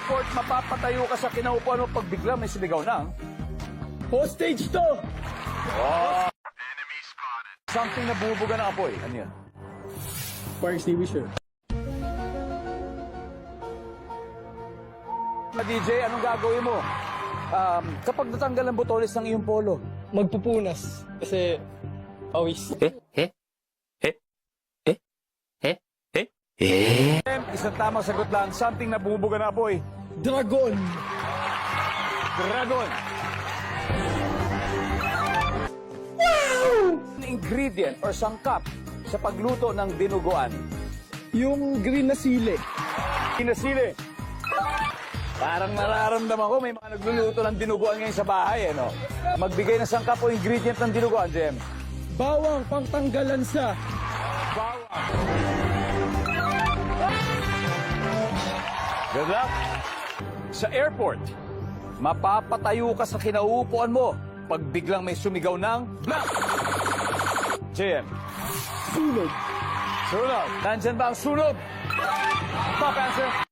airport, mapapatayo ka sa kinaupuan mo pag biglang may sumigaw ng Hostage to! something na bumubuga ng apoy. Ano yan? Fire extinguisher. DJ, anong gagawin mo? Kapag natanggal ang botones ng iyong polo. Magpupunas. Kasi, pawis. Isang tamang sagot lang, something na bumubuga ng apoy. Dragon! Dragon. Ingredient or sangkap sa pagluto ng dinuguan. Yung green na sili. Kinasili. Parang nararamdaman ko may mga nagluluto ng dinuguan ngayon sa bahay, no? Magbigay ng sangkap o ingredient ng dinuguan, Jem. Bawang pangtanggalan sa... Bawang. Good luck. Sa airport, mapapatayo ka sa kinauupuan mo pag biglang may sumigaw ng blank. Jem. Sunog. Sunog. Nandyan ba ang sunog? Top answer.